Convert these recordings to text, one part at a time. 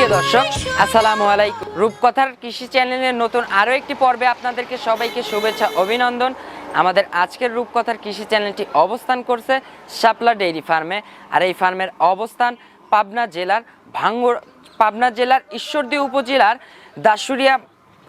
সুপ্রিয় দর্শক আসসালামু আলাইকুম। রূপকথার কৃষি চ্যানেলের নতুন আরও একটি পর্বে আপনাদেরকে সবাইকে শুভেচ্ছা অভিনন্দন। আমাদের আজকের রূপকথার কৃষি চ্যানেলটি অবস্থান করছে শাপলা ডেইরি ফার্মে, আর এই ফার্মের অবস্থান পাবনা জেলার ঈশ্বরদী উপজেলার দাসুরিয়া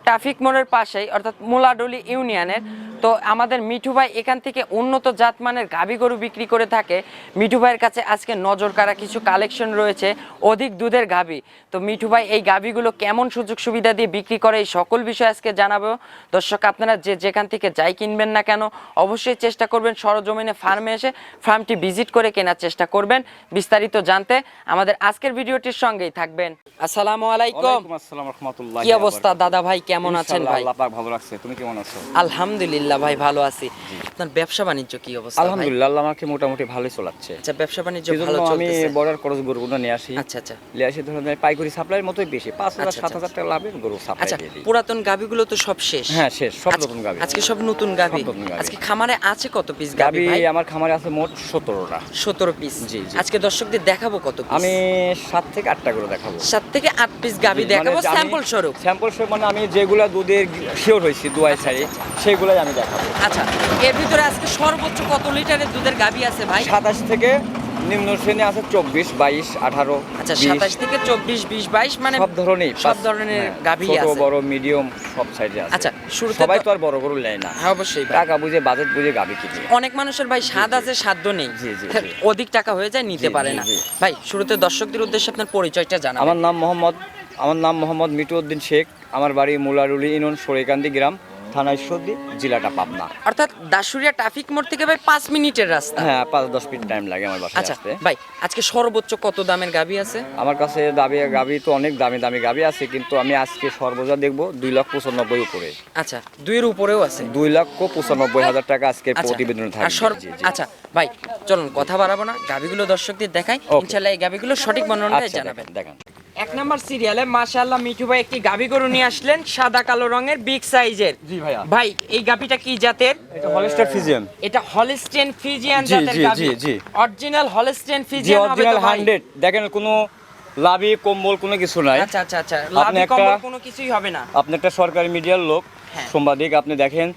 ট্রাফিক মোড়ের পাশেই, অর্থাৎ মুলাডলি ইউনিয়নের। তো আমাদের মিঠু ভাই এখান থেকে উন্নত জাতমানের গাভী গরু বিক্রি করে থাকে। মিঠু ভাইয়ের কাছে আজকে নজর কাড়া কিছু কালেকশন রয়েছে, অধিক দুধের গাভী। তো মিঠু ভাই এই গাভীগুলো কেমন সুযোগ সুবিধা দিয়ে বিক্রি করে এই সকল বিষয় আজকে জানাবো। দর্শক আপনারা যেখান থেকে যাই কিনবেন না কেন অবশ্যই চেষ্টা করবেন সরজমিনে ফার্মে এসে ফার্মটি ভিজিট করে কেনার চেষ্টা করবেন। বিস্তারিত জানতে আমাদের আজকের ভিডিওটির সঙ্গেই থাকবেন। আসসালামু আলাইকুম। আসসালাম রাহমাতুল্লাহি। কি অবস্থা দাদা ভাই, কেমন আছেন ভাই? আল্লাহ পাক ভালো রাখছে, তুমি কেমন আছো? আলহামদুলিল্লাহ ভাই ভালো আছি। আপনার ব্যবসা বাণিজ্য কি অবস্থা? আলহামদুলিল্লাহ আল্লাহ আমাকে মোটামুটি ভালোই চলাচ্ছে। আচ্ছা, ব্যবসা বাণিজ্য সেজন্য ভালো আমি চলতেছে। বর্ডার ক্রস গরুগুলো নিয়ে আসি। আচ্ছা, নিয়ে আসি ধরুন পাইকারি সাপ্লাইয়ের মতোই বেশি 5,000 আচ্ছা, 7,000 টাকা লাভের গরু সাপ্লাই আচ্ছা, দিয়ে দিই। পুরাতন গাভীগুলো তো সব শেষ? হ্যাঁ শেষ, সব নতুন গাভী। আজকে সব নতুন গাভী। সব নতুন গাভী। আজকে খামারে আছে কত পিস গাভী গাভী ভাই? আমার খামারে আছে মোট 17টা। 17 পিস। জি, জি। আজকে দর্শকদের দেখাবো কত পিস? আমি 7 থেকে 8টা করে দেখাবো। 7 থেকে 8 পিস গাভী দেখাবো স্যাম্পল স্বরূপ। স্যাম্পল স্বরূপ মানে আমি যেগুলা দুধের শিওর হইছি দুয়াই ছাড়ি সেগুলাই আমি দেখাবো। আচ্ছা, এর ভিতরে আজকে সর্বোচ্চ কত লিটারের দুধের গাভী আছে ভাই? 27 থেকে নিম্ন শ্রেণী আছে 24, 22, 18। আচ্ছা, 27 থেকে 24, 20, 22 মানে সব ধরনের গাভী ছোট আছে। বড় মিডিয়াম সব সাইজে আছে। আচ্ছা, শুরুতে সবাই তো আর বড় গরু নেয় না। হ্যাঁ অবশ্যই ভাই। টাকা বুঝে বাজেট বুঝে গাভী কিনে। অনেক মানুষের ভাই স্বাদ আছে সাধ্য নেই, জি, জি, জি। অধিক টাকা হয়ে যায় নিতে জি, পারে জি, না। জি। ভাই শুরুতে দর্শকদের উদ্দেশ্যে আপনার পরিচয়টা জানাবেন। আমার নাম মোহাম্মদ মিটুউদ্দিন শেখ। আমার বাড়ি মুলারুলি ইউনিয়ন সরেকান্দি গ্রাম, থানা ঈশ্বরদী, জেলাটা পাবনা। অর্থাৎ দাসুরিয়া ট্রাফিক মোড় থেকে ভাই 5 মিনিটের রাস্তা। হ্যাঁ 5-10 মিনিট টাইম লাগে আমার বাসায় আচ্ছা আসতে। ভাই, আজকে সর্বোচ্চ কত দামের গাভী আছে? আমার কাছে গাভী তো অনেক দামি গাভী আছে, কিন্তু আমি আজকে সর্বজা দেখবো 2,95,000 উপরে। আচ্ছা, 2 এর উপরেও আছে। 2,95,000 টাকা আজকে আচ্ছা, প্রতিবেদনে আর থাকবে। জি, জি। আচ্ছা ভাই চলুন কথা বাড়াবো না, গাভীগুলো দর্শকদের দেখাই। Okay. ইনশাআল্লাহ এই গাভীগুলো সঠিক বর্ণনাটাই আচ্ছা, জানাবেন। দেখেন। 1 নাম্বার সিরিয়ালে মাশাআল্লাহ মিঠু ভাই একটি গাভী গরু নিয়ে আসলেন সাদা কালো রঙের বিগ সাইজের। জি ভাইয়া। ভাই এই গাভীটা কি জাতের? এটা হলস্টার ফিজিয়ান। এটা হলস্টেইন ফ্রিজিয়ান জি, জাতের জি, গাভী। জি, জি। অরিজিনাল হলস্টেইন জি ফ্রিজিয়ান হবে অরিজিনাল তো ভাই? 100। দেখেন কোনো লাভি কম্বল কোনো কিছু নাই। আচ্ছা আচ্ছা আচ্ছা, আপনি লাভি একটা- কম্বল কোনো কিছুই হবে না। আপনি একটা সরকারি মিডিয়ার লোক, হ্যাঁ। সাংবাদিক, আপনি দেখেন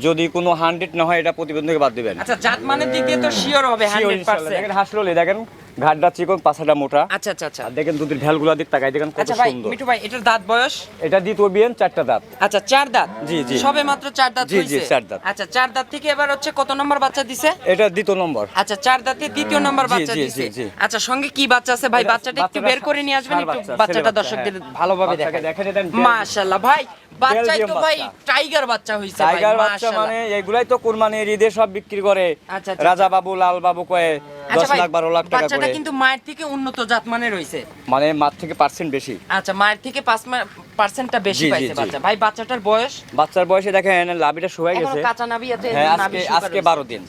যদি কোনো 100 না হয় এটা প্রতিবেদন থেকে বাদ দিবেন। আচ্ছা, জাত মানের দিক দিয়ে তো শিওর হবে Sure, ইনশাআল্লাহ। 100%। দেখেন হাসরোলে দেখেন ঘাটটা চিকন পাছাটা মোটা। আচ্ছা আচ্ছা আচ্ছা আর দেখেন দুধের ঢালগুলা দিক তাকাই দেখেন কত আচ্ছা ভাই সুন্দর। মিঠু ভাই এটার দাঁত বয়স? এটা দ্বিতীয় বিয়ান 4টা দাঁত। আচ্ছা 4 দাঁত। জি, জি। সবে মাত্র 4 দাঁত জি, জি, হইছে? 4 দাঁত। আচ্ছা 4 দাঁত থেকে এবার হচ্ছে কত নম্বর বাচ্চা দিছে? এটা দ্বিতীয় নম্বর। আচ্ছা 4 দাঁতে দ্বিতীয় নাম্বার জি, বাচ্চা জি, দিছে। জি, জি। আচ্ছা সঙ্গে কি বাচ্চা আছে ভাই? এটা বাচ্চাটা একটু বাচ্চাটা বের করে নিয়ে আসবেন, ষাঁড় একটু বাচ্চা, বাচ্চাটা ছেলে বাচ্চা, দর্শকদের হ্যাঁ। ভালোভাবে বাচ্চাকে দেখেন। দেখেন, এটা মাশাআল্লাহ ভাই, বাচ্চাই তো বেলজিয়াম ভাই বাচ্চা। টাইগার বাচ্চা হইছে ভাই, টাইগার বাচ্চা মাশাআল্লাহ। মানে এগুলাই তো কুরবানির ঈদে সব বিক্রি করে। আচ্ছা, আচ্ছা, রাজা বাবু লাল বাবু কয়ে 10 আচ্ছা ভাই, লাখ 12 লাখ টাকা বাচ্চাটা করে। কিন্তু মায়ের থেকে উন্নত জাত মানের হইছে। মানে মার থেকে পার্সেন্ট বেশি। আচ্ছা, মায়ের থেকে 5% বেশি জি, জি, পাইছে জি। বাচ্চা। ভাই বাচ্চাটার বয়স? বাচ্চার বয়সে দেখেন লাভিটা শুকায় এখনো গেছে। কাঁচা নাভি আছে। হ্যাঁ নাভি আজকে শুকানো আজকে রয়েছে। 12 দিন।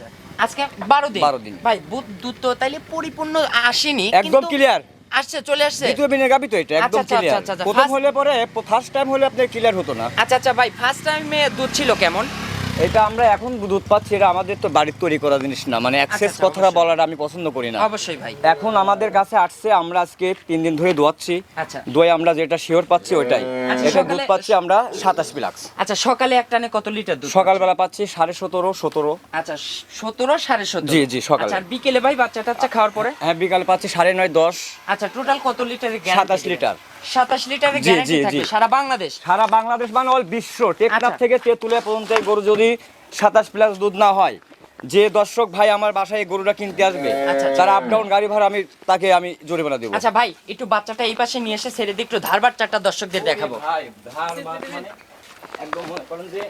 আজকে 12 দিন। 12 দিন। ভাই দুধ তো তাইলে পরিপূর্ণ আসেনি, একদম কিন্তু ক্লিয়ার। আসছে, চলে আসছে। দ্বিতীয় বিনের গাবি তো এটা একদম আচ্ছা, আচ্ছা, ক্লিয়ার। আচ্ছা, আচ্ছা, প্রথম First- হলে পরে ফার্স্ট টাইম হলে আপনার ক্লিয়ার হতো না। আচ্ছা আচ্ছা ভাই, ফার্স্ট টাইমে দুধ ছিল কেমন? এটা আমরা এখন দুধ পাচ্ছি, এটা আমাদের তো বাড়ির তৈরি করা জিনিস না, মানে অ্যাক্সেস আচ্ছা, কথাটা অবশ্যই। বলাটা আমি পছন্দ করি না। অবশ্যই ভাই। এখন আমাদের কাছে আসছে, আমরা আজকে 3 দিন ধরে দোয়াচ্ছি। আচ্া দোয়ে আমরা যেটা শিওর পাচ্ছি ওইটাই। আচ্ছা, এটা দুধ সকালে- পাচ্ছি আমরা 27 প্লাক্স। আচ্ছা, সকালে এক টানে কত লিটার দুধ? সকালবেলা পাচ্ছি 17.5 17। আচ্ছা 17 17.5। জি, জি, সকালে। আচ্ছা, আর বিকেলে ভাই বাচ্চা টাচ্চা খাওয়ার পরে? হ্যাঁ বিকাল পাচ্ছি 9.5 10। আচ্ছা, টোটাল কত লিটারের গ্যারান্টি? 27 লিটার। 27 লিটারের জি, গ্যারান্টি জি, জি। থাকবে সারা বাংলাদেশ? সারা বাংলাদেশ মানে অল বিশ্ব, টেকনাফ আচ্ছা। থেকে তেঁতুলিয়া পর্যন্ত এই গরু যদি 27 প্লাস দুধ না হয়, যে দর্শক ভাই আমার বাসায় এই গরুটা কিনতে আসবে আচ্ছা, তারা আপ ডাউন গাড়ি ভাড়া তাকে আমি জরিমানা দেবো। আচ্ছা ভাই, একটু বাচ্চাটা এই পাশে নিয়ে এসে ছেড়ে দিয়ে একটু ধারবার চারটা দর্শকদের দেখাবো। ভাই ধার মাছ মানে একদম মনে করেন যে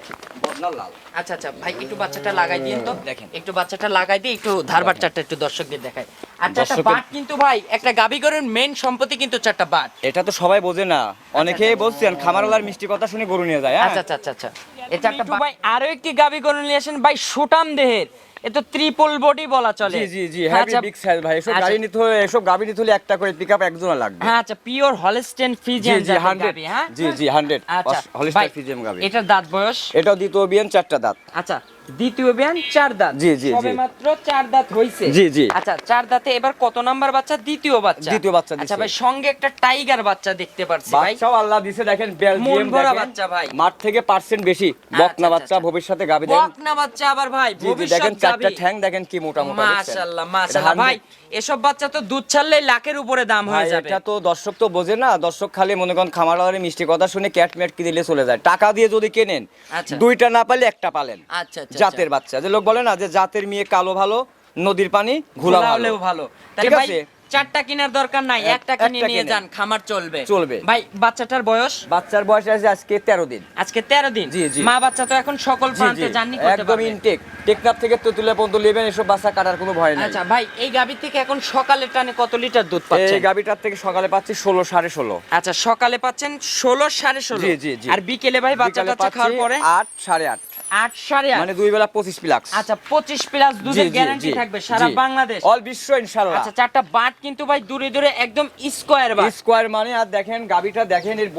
বদনার লাল। আচ্ছা আচ্ছা ভাই, একটু বাচ্চাটা লাগাই দিন তো। দেখেন। একটু বাচ্চাটা লাগাই দিয়ে একটু ধারবার চারটা একটু দর্শকদের দেখাই। আর চারটা দর্শকদের- বাট কিন্তু ভাই, একটা গাবি গরুর মেইন সম্পত্তি কিন্তু চারটা বাট। এটা তো সবাই বোঝে না, অনেকেই বলছেন খামারওয়ালার মিষ্টি কথা শুনে গরু নিয়ে যায়। আচ্ছা আচ্ছা আচ্ছা আচ্ছা, এটা একটা ভাই আরো একটি গাবি গরু নিয়ে আসেন ভাই, সুটাম দেহের। এ তো ট্রিপল বডি বলা চলে। জি জি জি, হেভি আচ্ছা, বিগ সাইজ ভাই। এসব আচ্ছা। গাড়ি নিতে হলে, এসব গাড়ি নিতে হলে একটা করে পিকআপ একজনা লাগবে। হ্যাঁ আচ্ছা, পিওর হলস্টেইন জি ফ্রিজিয়ান জি জাতের 100। গাবি, হ্যাঁ জি জি 100 আচ্ছা হলিস্টার ভাই, ফিজিয়াম গাবি। এটার দাঁত বয়স? এটাও দ্বিতীয় বিয়ান 4টা দাঁত। আচ্ছা, দ্বিতীয় বিয়ান 4 দাঁত, জি, জি, সবে জি। মাত্র 4 দাঁত হইছে। জি, জি। আচ্ছা 4 দাঁতে এবার কত নাম্বার বাচ্চা? দ্বিতীয় বাচ্চা। দ্বিতীয় বাচ্চা আচ্ছা দিছে। ভাই সঙ্গে একটা টাইগার বাচ্চা দেখতে পারছি ভাই। বাচ্চাও আল্লাহ দিছে, দেখেন বেলজিয়াম, মন ভরা দেখেন বাচ্চা ভাই। মাঠ থেকে পার্সেন্ট বেশি বকনা বাচ্চা, ভবিষ্যতে গাবি দেখেন। বকনা বাচ্চা আবার ভাই, জি, জি, ভবিষ্যৎ দেখেন গাভী। চারটা ঠ্যাং দেখেন কি মোটা মোটা, দেখছেন? মাশাআল্লাহ মাশাআল্লাহ ভাই, এসব বাচ্চা তো দুধ ছাড়লেই লাখের উপরে দাম ভাই হয়ে যাবে। এটা তো দর্শক তো বোঝে না, দর্শক খালি মনে করেন খামারওয়ালার মিষ্টি কথা শুনে ক্যাট ম্যাট কি দিলে চলে যায়। টাকা দিয়ে যদি কেনেন আচ্ছা। দুইটা না পারলে একটা পালেন। আচ্ছা আচ্ছা জাতের বাচ্চা, যে লোক বলে না যে জাতের মেয়ে কালো ভালো, নদীর পানি ঘোলা ভালো। হলেও ভালো। তাহলে ঠিক ভাই আছে? চারটা কেনার দরকার নাই, একটা কিনে একটা নিয়ে কিনেন। যান, খামার চলবে। চলবে। ভাই বাচ্চাটার বয়স? বাচ্চার বয়স আছে আজকে 13 দিন। আজকে 13 দিন। জি, জি। মা বাচ্চা তো এখন সকল জি, প্রান্তে জি, জার্নি করতে একদম পারবে। ইনটেক, টেকনাফ থেকে তেতুলিয়া পর্যন্ত নেবেন, এসব বাচ্চা কাটার কোনো ভয় নাই। আচ্ছা ভাই এই গাভী থেকে এখন সকালে টানে কত লিটার দুধ এই পাচ্ছেন? গাবিটার থেকে সকালে পাচ্ছি 16 16.5। আচ্ছা সকালে পাচ্ছেন 16 16.5। জি, জি, জি। আর বিকেলে ভাই বাচ্চা বিকালে টাচ্চা খাওয়ার পরে 8 8.5, 8 8.5। মানে দুই বেলা 25 প্লাস। আচ্ছা 25 প্লাস দুধের গ্যারান্টি থাকবে সারা বাংলাদেশ, অল বিশ্ব ইনশাআল্লাহ। আচ্ছা চারটা বাট কিন্তু ভাই দূরে দূরে একদম স্কয়ার বাট। স্কয়ার মানে, আর দেখেন গাবিটা দেখেন, এর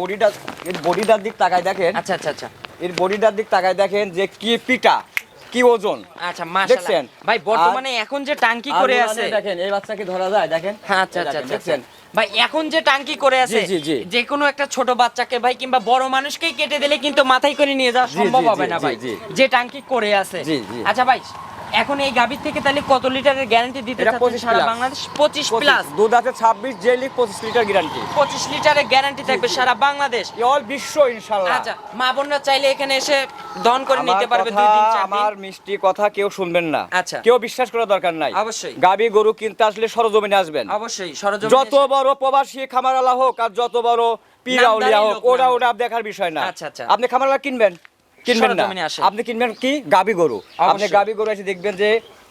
বডিটার দিক তাকায় দেখেন, আচ্ছা আচ্ছা আচ্ছা এর বডিটার দিক তাকায় দেখেন যে কি পিটা, কি ওজন। আচ্ছা মাশাআল্লাহ দেখছেন? ভাই বর্তমানে এখন যে টাঙ্কি করে আর আছে দেখেন এই বাচ্চাকে ধরা যায়, দেখেন। আচ্ছা আচ্ছা আচ্ছা দেখছেন? ভাই এখন যে টাঙ্কি করে আছে, জি, জি, জি। যে কোনো একটা ছোট বাচ্চাকে ভাই কিংবা বড় মানুষকেই কেটে দিলে কিন্তু মাথায় করে নিয়ে যাওয়া জি, সম্ভব জি, হবে জি, না জি, ভাই, জি। যে টাঙ্কি করে আছে। জি, জি। আচ্ছা ভাই এখন এই গাভীর থেকে তাহলে কত লিটারের গ্যারান্টি দিতে এটা চাচ্ছেন 25 সারা প্লাস। বাংলাদেশ? 25 প্লাস। দুধ আছে 26, জেলি 25 লিটার গ্যারান্টি। 25 লিটারের গ্যারান্টি থাকবে সারা বাংলাদেশ। অল বিশ্ব ইনশাআল্লাহ। আচ্ছা মা বোনরা চাইলে এখানে এসে দন করে আমার নিতে পারবে কথা, 2 দিন 4 দিন। আমার মিষ্টি কথা কেউ শুনবেন না, আচ্ছা। কেউ বিশ্বাস করার দরকার নাই। অবশ্যই। গাবি গরু কিনতে আসলে সরজমিনে আসবেন। অবশ্যই সরজমিনে যত বড় প্রবাসী খামারওয়ালা হোক আর যত বড় পীরাউলিয়া নামদারি হোক, লোক ওরা না হোক। ওটা দেখার বিষয় না। আচ্ছা, আচ্ছা। আপনি খামারওয়ালা কিনবেন না, সরজমিনে আসেন। আপনি কিনবেন কি গাবি গরু। আপনি অবশ্যই। গাবি গরু এসে দেখবেন যে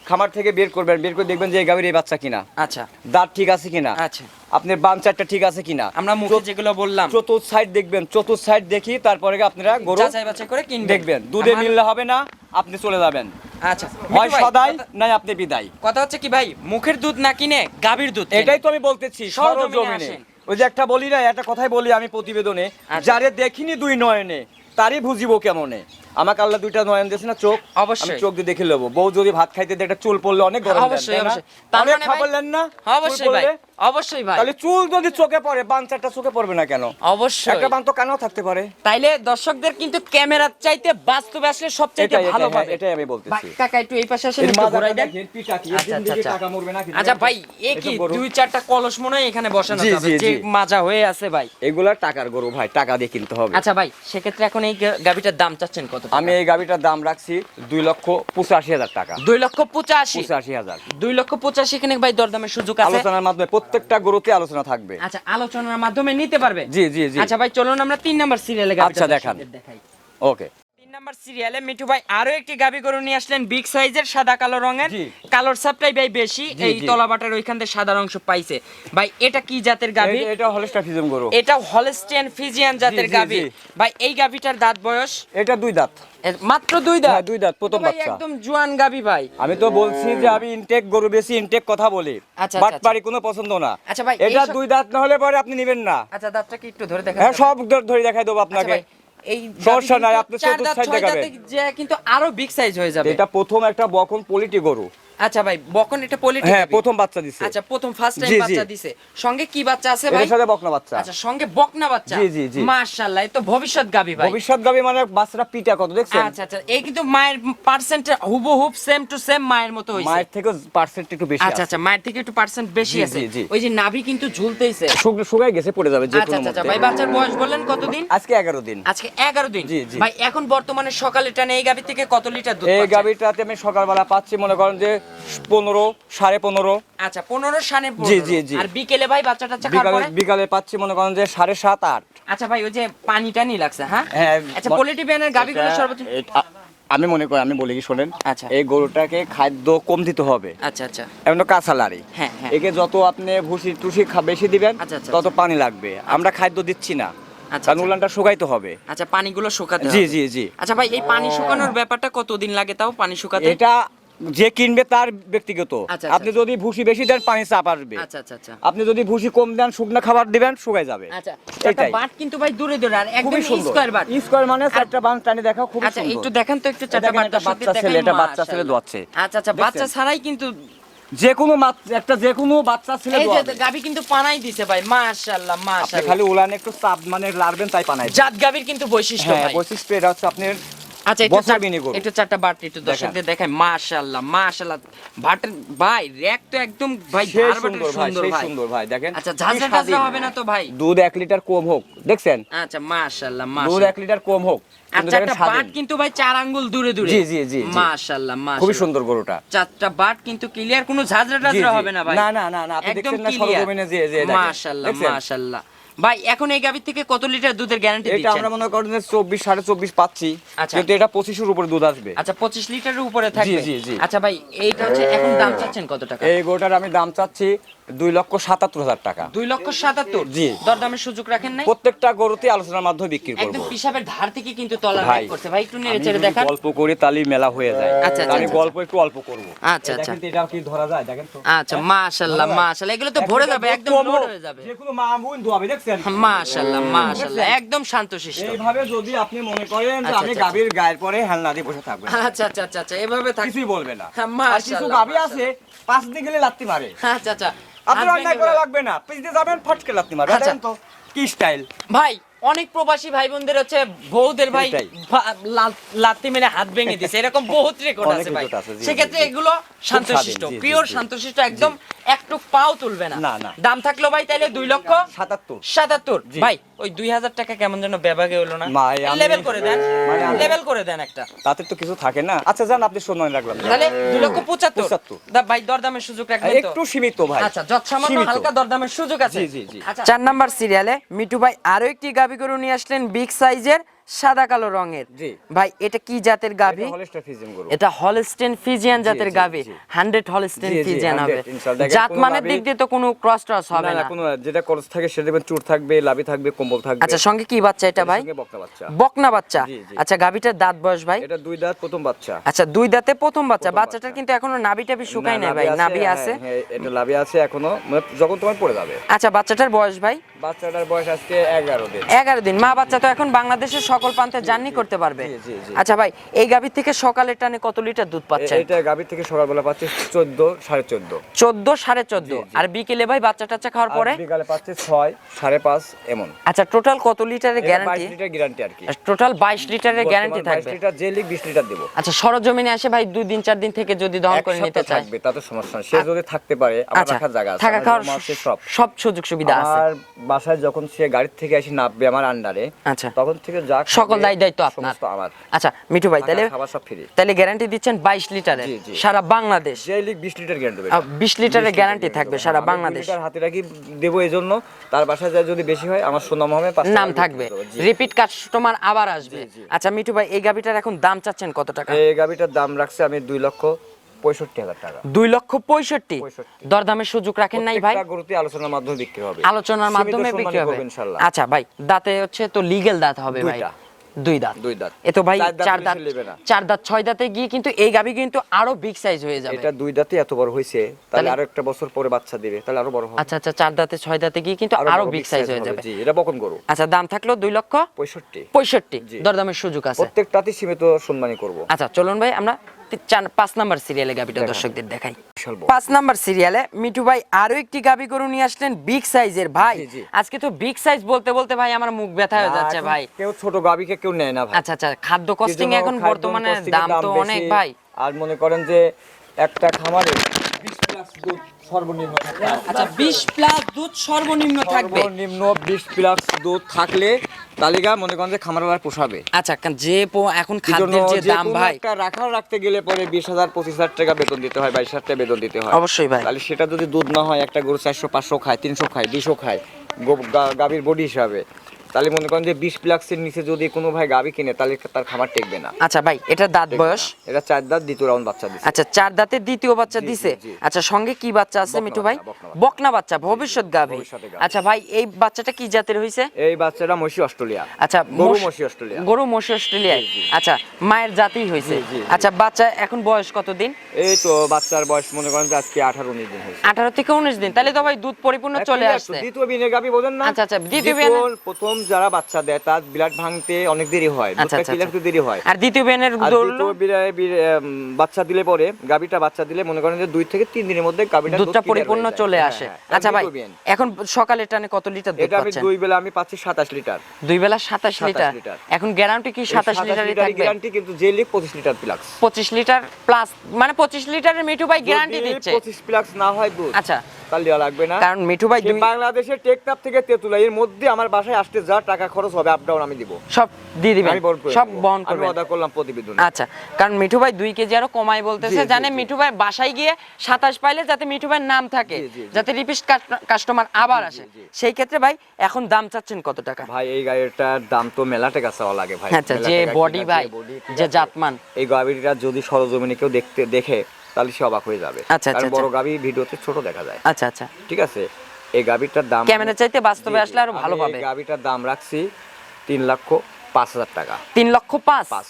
খামার থেকে বের করবেন, বের করে দেখবেন যে এই গাবির এই বাচ্চা কিনা, আচ্ছা দাঁত ঠিক আছে কিনা, আচ্ছা আপনার বাম চারটা ঠিক আছে কিনা, আমরা মুখে যেগুলো বললাম চতুর্থ সাইড দেখবেন, চতুর্থ সাইড দেখি তারপরে আপনারা গরু যাচাই বাছাই করে কিনবেন। দেখবেন। দুধে আমার- মিললে হবে না, আপনি চলে যাবেন। আচ্ছা হয় মিঠু ভাই, সদাই কথা- নাই আপনি বিদায়। কথা হচ্ছে কি ভাই, মুখের দুধ না কিনে গাভীর দুধ কিনে। এটাই তো আমি বলতেছি, সরজমিনে সরজমিনে। আসেন। ওই যে একটা বলি না, একটা কথাই বলি আমি প্রতিবেদনে, আচ্ছা। যারে দেখিনি দুই নয়নে তারই বুঝিব কেমনে। আমাকে আল্লাহ দুইটা নয়ন দিয়েছে না, চোখ। অবশ্যই। আমি চোখ দিয়ে দেখে নেবো। বউ যদি ভাত খাইতে দিয়ে একটা চুল পড়লে অনেক গরম দেন, অবশ্যই, তাই না? অবশ্যই। তার অনেক মানে ভাই- খাবলেন না? অবশ্যই চুল ভাই, পড়লে? অবশ্যই ভাই, তাহলে চুল যদি চোখে পড়ে, বান চারটা চোখে পড়বে না কেন? অবশ্যই। একটা বান তো কানেও থাকতে পারে। তাইলে দর্শকদের কিন্তু ক্যামেরার চাইতে বাস্তবে আসলে সবচাইতে এটাই, ভালো এটাই, পাবে। এটাই আমি বলতেছি। ভাই, কাকা একটু এই পাশে আসেন, এর একটু মাথাটা ঘোরাই দেন। দেখেন, পিঠা কি, এর আচ্ছা, দিন দিকে আচ্ছা, টাকা মরবে নাকি? আচ্ছা ভাই এ এসব কি গরু। 2-4টা কলস মনে হয় এখানে বসানো জি, যাবে, জি, যে জি। মাজা হয়ে আছে ভাই। এগুলা টাকার গরু ভাই, টাকা দিয়ে কিনতে হবে। আচ্ছা ভাই সেক্ষেত্রে এখন এই গাভীটার দাম চাচ্ছেন কত? আমি এই গাবিটার দাম রাখছি 2,85,000 টাকা। 2,85,000। 85,000 2,85,000 এখানে ভাই দরদামের সুযোগ আছে। আলোচনার মাধ্যমে প্রত্যেকটা গরুতে আলোচনা থাকবে। আচ্ছা আলোচনার মাধ্যমে নিতে পারবে। জি, জি, জি। আচ্ছা ভাই চলুন আমরা 3 নাম্বার সিরিয়ালে আচ্ছা, দেখান। দেখাই। ওকে। 3 নাম্বার সিরিয়ালে মিঠু ভাই আরো একটি গাভী গরু নিয়ে আসলেন, বিগ সাইজের, সাদা কালো রঙের। জি। কালোর সাপটাই ভাই বেশি, জি, এই জি। তলাবাটার ওইখান থেকে সাদা অংশ পাইছে। ভাই এটা কি জাতের গাভী? এটা হলস্টার ফিজিয়াম গরু। এটা হলস্টিয়ান ফ্রিজিয়ান জাতের জি, জি, গাভী। জি। ভাই এই গাভীটার দাঁত বয়স? এটা 2 দাঁত। মাত্র 2 দাঁত। হ্যাঁ, 2 দাঁত, প্রথম তো ভাই বাচ্চা। একদম জোয়ান গাভী ভাই। আমি তো বলছি যে আমি ইনটেক গরু বেশি ইনটেক কথা বলি। আচ্ছা, বাট আচ্ছা, বাড়ি কোনো পছন্দ না। আচ্ছা ভাই, এটা এইসব- 2 দাঁত না হলে পরে আপনি নেবেন না। আচ্ছা দাঁতটা কি একটু ধরে দেখা হ্যাঁ, যাবে? সব ধরে দেখাই দেবো আচ্ছা আপনাকে। ভাই, এই সমস্যা গাভী নাই, কিন্তু আপনি 4 চতুর্থ দাঁত, সাইড 6 দেখাবেন। দাঁতে যে কিন্তু আরো বিগ সাইজ হয়ে যাবে। এটা প্রথম একটা বকন পোলিটি গরু। আচ্ছা ভাই বকন এটা পলিটি হ্যাঁ, গাভী? প্রথম বাচ্চা দিছে। আচ্ছা প্রথম ফার্স্ট টাইম জি, জি। বাচ্চা দিছে। সঙ্গে কি বাচ্চা আছে ভাই? এর সাথে বকনা বাচ্চা। আচ্ছা সঙ্গে বকনা বাচ্চা। জি, জি, জি। মাশাআল্লাহ, এ তো ভবিষ্যৎ গাভী ভাই। ভবিষ্যৎ গাবি মানে বাচ্চাটা পিটা কত দেখছেন? আচ্ছা আচ্ছা, এই কিন্তু মায়ের পার্সেন্ট হুবহু সেম টু সেম মায়ের মতো হইছে। মায়ের থেকে পার্সেন্ট একটু বেশি আচ্ছা আছে। আচ্ছা, মায়ের থেকে একটু পার্সেন্ট বেশি জি, আছে। জি, জি। ওই যে নাভি কিন্তু ঝুলতেইছে। শুকায় গেছে, পড়ে যাবে যে আচ্ছা কোনো আচ্ছা আচ্ছা, মুহূর্তে। ভাই বাচ্চার বয়স বললেন কতদিন? আজকে 11 দিন। আজকে 11 দিন। জি, জি। ভাই এখন বর্তমানে সকালে টানে এই গাভী থেকে কত লিটার দুধ এই পাচ্ছেন? গাবিটাতে আমি সকালবেলা পাচ্ছি মনে করেন যে 15, 15.5। আচ্ছা 15 সাড়ে 15। জি, জি, জি। আর বিকেলে ভাই বাচ্চা টাচ্চা খাওয়ার বিকালে পরে? বিকালে পাচ্ছি মনে করেন যে 7.5, 8। আচ্ছা ভাই ওই যে পানি টানি লাগছে, হ্যাঁ হ্যাঁ, আচ্ছা পোলিটি ব্যানের গাভীগুলো সর্বোচ্চ। আমি মনে করি, আমি বলি কি শোনেন, আচ্ছা। এই গরুটাকে খাদ্য কম দিতে হবে। আচ্ছা আচ্ছা এমন কাঁচা লাড়ি। হ্যাঁ, হ্যাঁ। একে যত আপনি ভুসি টুসি বেশি দিবেন আচ্ছা, আচ্ছা, তত পানি লাগবে। আমরা খাদ্য দিচ্ছি না, আচ্ছা, কারণ আচ্ছা। উলানটা শুকাইতে হবে। আচ্ছা পানিগুলো শুকাতে জি, হবে। জি, জি। আচ্ছা ভাই এই পানি শুকানোর ব্যাপারটা কতদিন লাগে তাও পানি শুকাতে? এটা যে কিনবে তার ব্যক্তিগত। আচ্ছা, আপনি যদি ভুসি বেশি দেন পানি চাপ আসবে, আচ্ছা আচ্ছা আচ্ছা আপনি যদি ভুসি কম দেন শুকনো খাবার দিবেন শুকায় যাবে। আচ্ছা একটা এটাই বাট কিন্তু ভাই দূরে দূরে আর একদম খুবই সুন্দর স্কয়ার বাট। স্কয়ার মানে চারটা বান টানি দেখাও খুব আচ্ছা সুন্দর। একটু দেখান তো একটু চারটা দেখেন, বাট একটা বাচ্চা ছেলে, এটা বাচ্চা ছেলে দোয়াচ্ছে। আচ্ছা আচ্ছা বাচ্চা ছাড়াই কিন্তু যে কোনো একটা যে কোনো বাচ্চা ছেলে এই যে দোয়াবে। গাবি কিন্তু পানাই দিছে ভাই মাশাআল্লাহ আপনি মাশাআল্লাহ। খালি উলানে একটু চাপ মানে লাড়বেন তাই পানায়। জাত গাবির কিন্তু বৈশিষ্ট্য হ্যাঁ ভাই। বৈশিষ্ট্য এটা হচ্ছে আপনার আচ্ছা একটু বছর বিনি গরু। একটু চারটা বাট একটু দর্শকদের দেখাই মাশাআল্লাহ মাশাআল্লাহ। বাটের ভাই র‍্যাক তো একদম ভাই সেই ধার বাটের সুন্দর ভাই, সুন্দর সেই ভাই। সুন্দর ভাই দেখেন। আচ্ছা কি ঝাঁঝরা স্বাধীন। টাঝরা হবে না তো ভাই? দুধ 1 লিটার কম হোক দেখছেন, আচ্ছা মাশাআল্লাহ দুধ মাশাআল্লাহ। 1 লিটার কম হোক আর কিন্তু চারটা দেখেন বাট স্বাধীন। কিন্তু ভাই 4 আঙ্গুল দূরে দূরে। জি জি জি জি। মাশাআল্লাহ মাশাআল্লাহ। খুবই সুন্দর গরুটা। চারটা বাট কিন্তু ক্লিয়ার, কোনো ঝাঁঝরা জি, টাঝরা জি। হবে না ভাই। না না না না, আপনি একদম দেখছেন না ক্লিয়ার। সরজমিনে যে দেখেন। মাশাআল্লাহ দেখছেন? মাশাআল্লাহ। ভাই এখন এই গাভী থেকে কত লিটার দুধের গ্যারান্টি এটা দিচ্ছেন? আমরা মনে করেন যে 24 24.5 পাচ্ছি, আচ্ছা। কিন্তু এটা 25 এর উপরে দুধ আসবে। আচ্ছা 25 লিটারের উপরে থাকবে। জি, জি। আচ্ছা ভাই এইটা হচ্ছে এখন দাম চাচ্ছেন কত টাকা? এই গরুটার আমি দাম চাচ্ছি 2,77,000 টাকা। 2,77,000। জি। দরদামের সুযোগ রাখেন নাই? প্রত্যেকটা গরুতে আলোচনার মাধ্যমে বিক্রি করব। একদম পিসাবের ধার থেকে কিন্তু তলা ভাই, রাইট করছে ভাই, একটু নেড়ে আমি চেড়ে যদি দেখান। গল্প করি তাহলে মেলা হয়ে যায়। আচ্ছা, আচ্ছা, আমি আচ্ছা। গল্প একটু অল্প করব। আচ্ছা, আচ্ছা। দেখেন তো এটা কি ধরা যায় দেখেন তো। আচ্ছা মাশাআল্লাহ মাশাআল্লাহ, এগুলো তো ভরে যাবে, একদম লোড হয়ে যাবে। যে কোনো মা বোন দোয়াবে দেখছেন। মাশাআল্লাহ মাশাআল্লাহ, একদম শান্তশিষ্ট। এইভাবে যদি আপনি মনে করেন যে আচ্ছা, আমি আচ্ছা, গাভীর গায়ের পরে হেলনা দিয়ে বসে থাকবেন, আচ্ছা আচ্ছা আচ্ছা আচ্ছা, এভাবে থাক। কিছুই বলবে না। হ্যাঁ, আর কিছু মাশাআল্লাহ, গাভী আছে 5 দিন গেলে লাত্তি মারে। আচ্ছা আচ্ছা। আপনার হাত অন্যায় ভেঙে করা যাবে। লাগবে না, পিছতে যাবেন ফটকে লাত্তি মারবে। আচ্ছা। দেখেন তো কি স্টাইল। ভাই অনেক প্রবাসী ভাই বোনদের হচ্ছে বউদের ভাই এটাই। লাত্তি মেরে হাত ভেঙে দিছে, এরকম বহুত রেকর্ড অনেক আছে ভাই। record আছে, জি, সেক্ষেত্রে জি, জি। এগুলো শান্তশিষ্ট, স্বাধীন, জি, জি, পিওর জি। শান্তশিষ্ট, একদম একটু পাও তুলবে না। না, না। দাম থাকলো ভাই তাইলে 2,77,000। 77। জি। ভাই ওই 2,000 টাকা কেমন যেন বেবাগে হলো না? ভাই, আমি- লেভেল করে দেন, মানে আমি- লেভেল করে দেন একটা। তাতে তো কিছু থাকে না। আচ্ছা যান, আপনি সম্মান রাখলাম। তাহলে 2,75,000। 75 দা ভাই দরদামের সুযোগ রাখবেন তো? একটু সীমিত ভাই। আচ্ছা যৎসামান্য সীমিত। হালকা দরদামের সুযোগ আছে। জি, জি, জি। আচ্ছা 4 নাম্বার সিরিয়ালে মিঠু ভাই আরো একটি গাভী গরু নিয়ে আসলেন, বিগ সাইজের, সাদা কালো রঙের। জি। ভাই এটা কি জাতের গাভী? এটা হলস্টার ফ্রিজিয়ান গরু। এটা হলস্টেন ফিজিয়ান জাতের জি, গাভী। জি। 100 হলস্টেন জি, জি, ফিজিয়ান 100 হবে। ইনশাআল্লাহ। দেখেন, জাত কোনো মানের গাভী- দিক দিয়ে তো কোনো ক্রস টস হবে না না। না, কোনো যেটা খরচ থাকে সেটা দেখবেন চুর থাকবে, লাভি থাকবে, কম্বল থাকবে। আচ্ছা সঙ্গে কি বাচ্চা এটা ভাই? সঙ্গে বকনা বাচ্চা। বকনা বাচ্চা। জি, জি। আচ্ছা গাভীটার দাঁত বয়স ভাই? এটা 2 দাঁত প্রথম বাচ্চা। আচ্ছা 2 দাঁতে প্রথম বাচ্চা। প্রথম বাচ্চাটার বাচ্চা। কিন্তু এখনো নাভি টাভি শুকায় নাই না, ভাই, নাভি হ্যাঁ, আছে। হ্যাঁ, এটা লাভি আছে এখনো, মানে যখন তোমার পড়ে যাবে। আচ্ছা বাচ্চাটার বয়স ভাই? বাচ্চাটার বয়স আজকে 11 দিন। 11 দিন। মা বাচ্চা তো এখন বাংলাদেশের সকল প্রান্তে জার্নি করতে পারবে। জি, জি, জি। আচ্ছা ভাই এই গাভীর থেকে সকালের টানে কত লিটার দুধ পাচ্ছেন? এটা গাভীর থেকে সকালবেলা পাচ্ছে 14 14.5। 14 14.5। জি, জি। আর বিকেলে ভাই বাচ্চা টাচ্চা খাওয়ার পরে? আর বিকালে পাচ্ছে 6 5.5 এমন। আচ্ছা টোটাল কত লিটারের এটা গ্যারান্টি? 22 লিটার গ্যারান্টি আর কি। টোটাল 22 লিটারের গ্যারান্টি বর্তমান 22 থাকবে। লিটার যে লিগ 20 লিটার দেব। আচ্ছা সরজমিনে আসে ভাই 2 দিন 4 দিন থেকে যদি দহন এক করে নিতে সপ্তাহ চায়? থাকবে, তাতে সমস্যা নেই। সে যদি থাকতে পারে, আমার আচ্ছা রাখার জায়গা আছে, থাকা আমার খাওয়ার room আছে সব। সব সুযোগ সুবিধা আছে। আমার বাসায় যখন সে গাড়ির থেকে এসে নামবে আমার আন্ডারে, আচ্ছা তখন থেকে যা খাবে, সকল দায়িত্ব আপনার। সমস্ত আমার। আচ্ছা মিঠু ভাই তাহলে খাবার সব ফ্রি। তাহলে গ্যারান্টি দিচ্ছেন 22 লিটারের জি, জি। সারা বাংলাদেশ। যে লিগ 20 লিটার গ্যারান্টি দেবে। 20 লিটারের গ্যারান্টি থাকবে সারা বাংলাদেশ। লিটার হাতে রাখি দেবো, এই জন্য তার বাসায় যায় যদি বেশি হয় আমার সুনাম হবে, 5 নাম থাকবে, রিপিট কাস্টমার আবার আসবে। জি, জি। আচ্ছা মিঠু ভাই এই গাভিটার এখন দাম চাচ্ছেন কত টাকা? এই গাভিটার দাম রাখছে আমি 2,65,000 টাকা। 2,65,000। 65,000 দরদামের সুযোগ রাখেন নাই ভাই? প্রত্যেকটা গরুতে আলোচনার মাধ্যমে বিক্রি হবে। আলোচনার সীমিত মাধ্যমে সম্মানে বিক্রি হবে। করবো ইনশাআল্লাহ। আচ্ছা ভাই দাঁতে হচ্ছে তো লিগ্যাল দাঁত হবে ভাই? দুইটা। 2 দাঁত। 2 দাঁত। এ তো ভাই 4 দাঁত, বেশি নেবে না। 4 দাঁত 6 দাঁতে গিয়ে কিন্তু এই গাভি কিন্তু আরো বিগ সাইজ হয়ে যাবে। এটা 2 দাঁতে এত বড় হয়েছে, তাহলে তাহলে- আরো একটা বছর পরে বাচ্চা দিবে, তাহলে আরো বড় হবে। আচ্ছা আচ্ছা 4 দাঁতে 6 দাঁতে গিয়ে কিন্তু আরো বড় বিগ সাইজ হয়ে যাবে। জি, এটা বকন গরু। আচ্ছা দাম থাকলো 2,65,000। 65। জি। দরদামের সুযোগ আছে। প্রত্যেকটাতে সীমিত সম্মানী করব। আচ্ছা চলুন ভাই আমরা 5 নাম্বার সিরিয়ালে গাবিটা দেখান। দর্শকদের দেখাই। বিশাল বড়। 5 নাম্বার সিরিয়ালে মিঠু ভাই আরো একটি গাবি গরু নিয়ে আসলেন বিগ সাইজের ভাই। জি, জি। আজকে তো বিগ সাইজ বলতে বলতে ভাই আমার মুখ ব্যথা হয়ে না, যাচ্ছে এখন ভাই। কেউ ছোট গাবিকে কেউ নেয় না ভাই। আচ্ছা আচ্ছা খাদ্য কস্টিং এজন্য এখন খাদ্য বর্তমানে costing এর দাম তো বেশি। অনেক ভাই। আর মনে করেন যে একটা খামারে 20 প্লাস দুধ সর্বনিম্ন থাকে। আচ্ছা 20 প্লাস দুধ সর্বনিম্ন থাকবে। সর্বনিম্ন 20 প্লাস দুধ থাকলে তালিকা মনে করেন যে খামারওয়ালা পোষাবে। আচ্ছা যে এখন এই জন্য খাদ্যের যে যে দাম কোনো ভাই একটা রাখতে গেলে পরে 20,000 25,000 টাকা বেতন দিতে হয়, 22,000 টাকা বেতন দিতে হয়। অবশ্যই ভাই। তাহলে সেটা যদি দুধ না হয়, একটা গরু 400 500 খায়, 300 খায়, 200 খায় গাভীর বডি হিসাবে, তাহলে মনে করেন যে 20 প্লাক্সের নিচে যদি কোনো ভাই গাবি কিনে তাহলে তার খামার টেকবে না। আচ্ছা ভাই, এটা দাঁত বয়স? এটা 4 দাঁত দ্বিতীয় রাউন্ড বাচ্চা দিছে। আচ্ছা, 4 দাঁতের দ্বিতীয় বাচ্চা জি, দিছে। জি, জি। আচ্ছা, সঙ্গে কি বাচ্চা আছে বকনা মিঠু ভাই? বাচ্চা, বকনা বাচ্চা। বকনা বাচ্চা, ভবিষ্যৎ গাভী। ভবিষ্যতে গাভী। আচ্ছা ভাই, এই বাচ্চাটা কি জাতের হইছে? এই বাচ্চাটা মশি অস্ট্রেলিয়া। আচ্ছা, গরু মশি অস্ট্রেলিয়া। গরু মশি অস্ট্রেলিয়ায়। জি, জি। আচ্ছা, মায়ের জাতেই হইছে। জি, জি, জি। আচ্ছা, বাচ্চা এখন বয়স কত দিন? এই তো বাচ্চার বয়স মনে করেন যে আজকে 18-19 দিন হয়েছে। 18 থেকে 19 দিন। তাহলে তো ভাই দুধ পরিপূর্ণ চলে আসছে। দ্বিতীয় বিনের গাবি বোঝেন না? আচ্ছা, আচ্ছা, দ্বিতীয় বিয়ানের- প্রথম যারা বাচ্চা দেয় তার ব্লাড ভাঙতে অনেক দেরি হয়, আচ্ছা, দুধটা আচ্ছা, ক্লিয়ার হতে দেরি হয়। আর দ্বিতীয় বেনের আর দৌড় দ্বিতীয় বাচ্চা দিলে পরে গাবিটা বাচ্চা দিলে মনে করেন যে 2 থেকে 3 দিনের মধ্যে গাবিটা দুধটা পরিপূর্ণ চলে আসে। আচ্ছা ভাই, এখন সকালে টানে কত লিটার দুধ এটা আমি পাচ্ছেন? 2 বেলা আমি পাচ্ছি 27 লিটার। 2 বেলা 27 লিটার। লিটার। এখন গ্যারান্টি কি 27 লিটারই থাকবে? গ্যারান্টি, কিন্তু জেলি 25 লিটার প্লাক্স। 25 লিটার প্লাস, মানে 25 লিটারের মিঠু ভাই গ্যারান্টি যদি দিচ্ছে। 25 প্লাক্স না হয় দুধ, আচ্ছা, তাহলে দেওয়া লাগবে না। কারণ মিঠু ভাই দুই বাংলাদেশের টেকনাফ থেকে তেতুলা এর মধ্যে আমার বাসায় আসতে যা টাকা খরচ হবে আপ ডাউন আমি দিব, সব দিয়ে দিবেন, আমি বহন করে সব দেব। বহন আমি করবেন। অর্ডার করলাম প্রতিবেদন। আচ্ছা, কারণ মিঠু ভাই 2 কেজি আরো কমাই বলতেছে, জি, জি, জানে জি। মিঠু ভাই বাসায় গিয়ে 27 পাইলে যাতে মিঠু ভাইয়ের নাম থাকে, জি, জি, জি। যাতে রিপিট কাস্টমার আবার আসে। জি। সেই ক্ষেত্রে ভাই এখন দাম চাচ্ছেন কত টাকা? ভাই এই গাড়িটার দাম তো মেলা টাকা চাওয়া লাগে ভাই। আচ্ছা, মেলা যে টাকা বডি কিনা, ভাই, body ঠিক যে আছে। জাতমান। এই গাড়িটা যদি সরজমিনে কেউ দেখে তাহলে সে অবাক হয়ে যাবে। আচ্ছা, কারণ আচ্ছা, বড় গাড়ি ভিডিওতে ছোট দেখা যায়। আচ্ছা, আচ্ছা, ঠিক আছে, এই গাড়িটার দাম ক্যামেরা চাইতে বাস্তবে জি, জি। আসলে আরো ভালো আমি পাবে। এই গাড়িটার দাম রাখছি 3,05,000 টাকা। 3 লক্ষ 5? 5।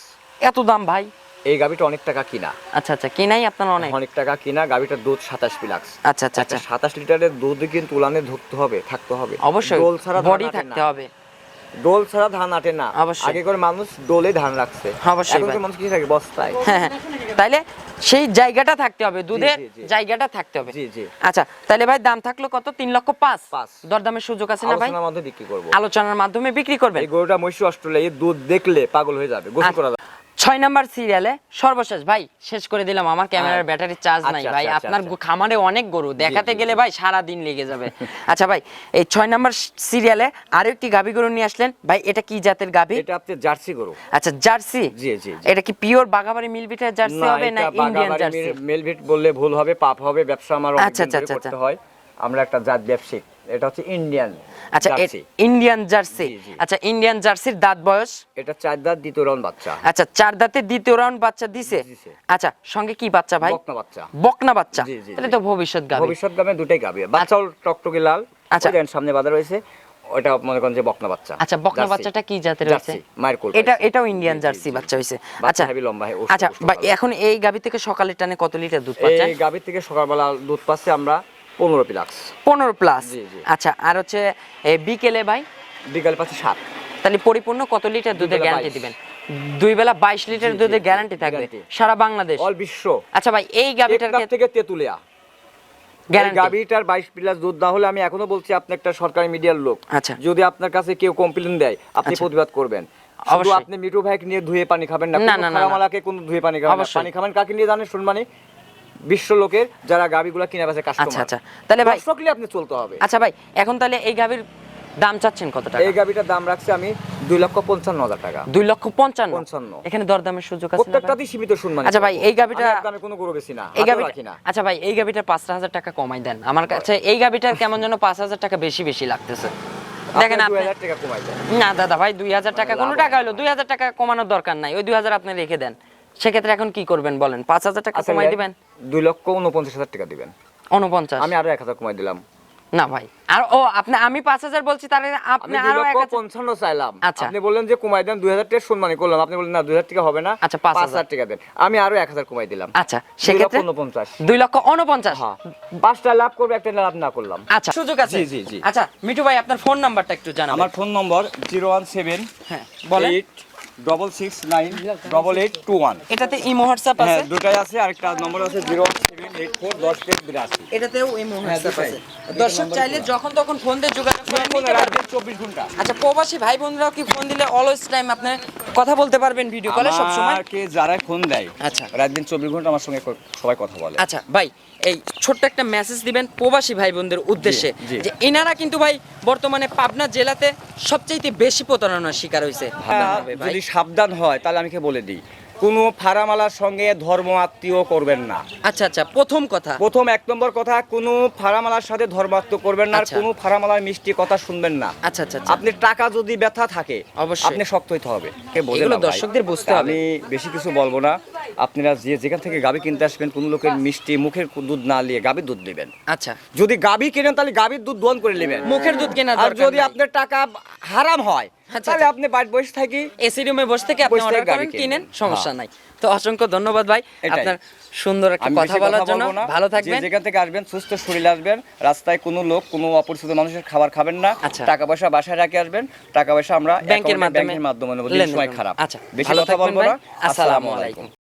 এত দাম ভাই? এই গাড়িটা অনেক টাকা কিনা। আচ্ছা, আচ্ছা, কিনাই আপনার অনেক। অনেক টাকা কিনা গাড়িটার দুধ 27 প্লাক্স। আচ্ছা, আচ্ছা, আচ্ছা, 27 লিটারের দুধ কিন্তু উলানে ধরতে হবে, থাকতে হবে। অবশ্যই ডোল ছাড়া বডি ধান আটে থাকতে না। হবে। ডোল ছাড়া ধান আটে না। অবশ্যই। আগে করে মানুষ ডোলে ধান রাখছে, অবশ্যই এখন ভাই। মানুষ কি থাকে বস্তায়। হ্যাঁ, হ্যাঁ, তাইলে সেই জায়গাটা থাকতে হবে, দুধের জি, জি। জায়গাটা থাকতে হবে। জি, জি। আচ্ছা, তাহলে ভাই দাম থাকলো কত? 3 লক্ষ 5? 5। দরদামের সুযোগ আছে না ভাই? আলোচনার মধ্যে বিক্রি করব। আলোচনার মাধ্যমে বিক্রি করবেন। এই গরুটা মহিষ অস্ট্রেলিয়া, এই দুধ দেখলে পাগল হয়ে যাবে, গোসল করা যাবে। 6 নাম্বার সিরিয়ালে সর্বশেষ ভাই শেষ করে দিলাম, আমার ক্যামেরার ব্যাটারি চার্জ নাই আচ্ছা, ভাই। আচ্ছা, আপনার আচ্ছা। খামারে অনেক গরু, দেখাতে জি, গেলে ভাই সারা দিন লেগে যাবে। আচ্ছা ভাই, এই 6 নাম্বার সিরিয়ালে আরো একটি গাভী গরু নিয়ে আসলেন ভাই, এটা কি জাতের গাভী? এটা আপনি জার্সি গরু। আচ্ছা, জার্সি। জি, জি, জি। এটা কি পিওর বাগাবাড়ি মিলবিটের জার্সি হবে না ইন্ডিয়ান জার্সি? মেলভিট বললে ভুল হবে, পাপ হবে। ব্যবসা আমার অনেক আচ্ছা, দিন ধরে আচ্ছা, করতে হয়। আমরা একটা জাত ব্যবসায়িক, এটা হচ্ছে ইন্ডিয়ান আচ্ছা, জার্সি। Indian jersey. জি, জি। আচ্ছা, ইন্ডিয়ান জার্সির দাঁত বয়স? এটা 4 দাঁত দ্বিতীয় রাউন্ড বাচ্চা। আচ্ছা, 4 দাঁতে দ্বিতীয় রাউন্ড বাচ্চা দিছে। দিছে। আচ্ছা, সঙ্গে কি বাচ্চা ভাই? বকনা বাচ্চা। বকনা বাচ্চা। জি, জি, তাহলে জি। তো ভবিষ্যৎ গাভী। ভবিষ্যৎ গামে দুটাই গাবে, বাচ্চাও টকটকে লাল। আচ্ছা। ওই দেখেন সামনে বাঁধা রয়েছে, ওটা মনে করেন যে বকনা বাচ্চা। আচ্ছা, বকনা জার্সি। বাচ্চাটা কি জাতের হইছে? জার্সি, মায়ের কোল। এটাও ইন্ডিয়ান জার্সি বাচ্চা হইছে। আচ্ছা, হেভি লম্বা হয়। আচ্ছা ভাই, এখন এই গাভী থেকে সকালে টানে কত লিটার দুধ পাচ্ছেন? এই গাভীর থেকে সকালবেলা দুধ পাচ্ছি আমরা 15 প্লাক্স। 15 প্লাস। জি, জি। আচ্ছা, আর হচ্ছে এই বিকেলে ভাই বিকাল পাচ্ছি 7। তাহলে পরিপূর্ণ কত লিটার দুধের বেলা গ্যারান্টি 22 দিবেন? 2 বেলা 22 লিটার জি, জি, দুধের জি, গ্যারান্টি থাকবে guarantee। সারা বাংলাদেশ। অল বিশ্ব। আচ্ছা ভাই, এই গাভীটার টেকনাফ থেকে তেতুলিয়া। এই গ্যারান্টি? গাভীটার 22 প্লাস দুধ না হলে আমি এখনো বলছি আপনি একটা সরকারি মিডিয়ার লোক। আচ্ছা। যদি আপনার কাছে কেউ কমপ্লেইন দেয় আপনি আচ্ছা। প্রতিবাদ করবেন। শুধু অবশ্যই। আপনি মিঠু ভাইকে নিয়ে ধুয়ে পানি খাবেন না, না, না, না, না। খারামালাকে কোনো ধুয়ে পানি খাবেন না। অবশ্যই। পানি খাবেন কাকে নিয়ে জানেন? শুনমানি বিশ্ব লোকের যারা গাভীগুলা কিনে বেচে আচ্ছা, কাস্টমার। আচ্ছা, তাহলে ভাই দর্শকলি আপনি চলতে হবে। আচ্ছা ভাই, এখন তাহলে এই গাভীর দাম চাচ্ছেন কত টাকা? এই গাভীটার দাম রাখছি আমি 2,55,000 টাকা। 2,55,000? 55,000 এখানে দরদামের সুযোগ আছে না ভাই? প্রত্যেকটাতেই সীমিত শুনমানি। আচ্ছা ভাই, এই গাভীটা আমি কোনো গরু বেশি না, এই হাতেও গাভীটা রাখি না। আচ্ছা ভাই, এই গাভীটার 5,000 টাকা কমাই দেন আমার কাছে। এই গাভীটার কেমন যেন 5,000 টাকা বেশি বেশি লাগতেছে। দেখেন আপনি আপনি 2,000 টাকা কমাই দেন। না দাদা ভাই, 2,000 টাকা কোনো লাভ টাকা হলো 2,000 টাকা কমানোর দরকার নাই, ওই 2,000 আপনি রেখে দেন। সেক্ষেত্রে এখন কি করবেন বলেন? 5,000 টাকা আচ্ছা কমাই ভাই, দিবেন? 2,49,000 টাকা দিবেন। 49? আমি আরো 1,000 কমাই দিলাম। না ভাই, আর আমি 5,000 বলছি, তাহলে আপনি আমি আরো 2,55,000 চাইলাম। আচ্ছা। আপনি বললেন যে কমাই দেন, 2,000 টাকা সম্মানী করলাম। আপনি বললেন না 2,000 টাকা হবে না, আচ্ছা, 5,000 5,000 টাকা দেন। আমি আরো 1,000 কমাই দিলাম। আচ্ছা, সেক্ষেত্রে 2,49,000। 2,49,000? হ্যাঁ, 5টা লাভ করবে, একটা লাভ না করলাম। আচ্ছা, সুযোগ আছে। জি, জি, জি। আচ্ছা মিঠু ভাই, আপনার ফোন নাম্বারটা একটু জানাবেন। আমার ফোন নম্বর 017 হ্যাঁ, বলেন। 8669881। এটাতে ইমো হোয়াটসঅ্যাপ আছে? হ্যাঁ, দুটাই আছে। আরেকটা নম্বর আছে 017841082। এটাতেও ইমো হোয়াটসঅ্যাপ দুটাই। আছে। দর্শক চাইলে যখন তখন ফোন দিয়ে যোগাযোগ করে নিতে রাত পারবেন। 24 ঘন্টা। আচ্ছা, প্রবাসী ভাই বোনরাও কি ফোন দিলে অলওয়েজ টাইম আপনি কথা বলতে পারবেন ভিডিও কলে সব সময়? আমাকে যারা ফোন দেয়, আচ্ছা। রাত দিন 24 ঘন্টা আমার সঙ্গে সবাই কথা বলে। আচ্ছা ভাই, এই ছোট্ট একটা মেসেজ দিবেন প্রবাসী ভাই বোনদের উদ্দেশ্যে, জি। যে এনারা কিন্তু ভাই বর্তমানে পাবনা জেলাতে সবচেয়ে বেশি প্রতারণার শিকার হয়েছে। যদি সাবধান হয় তাহলে আমি বলে দিই, কোনো ফারামালার সঙ্গে ধর্ম আত্মীয় করবেন না। আচ্ছা আচ্ছা, প্রথম কথা। প্রথম 1 নম্বর কথা, কোনো ফারামালার সাথে ধর্মাত্ম করবেন না, আর আচ্ছা। কোনো ফারামালার মিষ্টি কথা শুনবেন না। আচ্ছা আচ্ছা আচ্ছা। আপনি টাকা যদি ব্যথা থাকে অবশ্যই। আপনি শক্ত হইতে হবে। কে বোঝে এগুলো না ভাই। দর্শকদের বুঝতে তা হবে। আমি বেশি কিছু বলবো না। আপনারা যেখান থেকে গাভী কিনতে আসবেন, কোনো লোকের মিষ্টি মুখের দুধ না নিয়ে গাভীর দুধ নেবেন। আচ্ছা, যদি গাভী কেনেন তাহলে গাভীর দুধ দোয়ান করে নেবেন। মুখের দুধ কেনার আর দরকার যদি নাই। আপনার টাকা হারাম হয় আচ্ছা, তাহলে আচ্ছা। আপনি বাড়ি বসে থাকি এসি রুমে বসে থেকে আপনি বসে থেকে অর্ডার করেন, গাড়ি কিনেন, কিনবেন। সমস্যা হ্যাঁ। নাই। তো অসংখ্য ধন্যবাদ ভাই, এটাই। আপনার সুন্দর একটা আমি কথা বেশি বলার জন্য। বলবো না। ভালো থাকবেন। যেখান থেকে আসবেন সুস্থ শরীরে আসবেন, রাস্তায় কোনো লোক কোনো অপরিচিত মানুষের খাবার খাবেন না। আচ্ছা। টাকা পয়সা বাসায় রাখে আসবেন, টাকা পয়সা আমরা ব্যাংকের অ্যাকাউন্টে, ব্যাংকের মাধ্যমে মাধ্যমে নেব। দিন লেনদেন সময় করুন। খারাপ। আচ্ছা, বেশি ভালো কথা থাকবেন বলবো ভাই। না। আসসালামু আলাইকুম।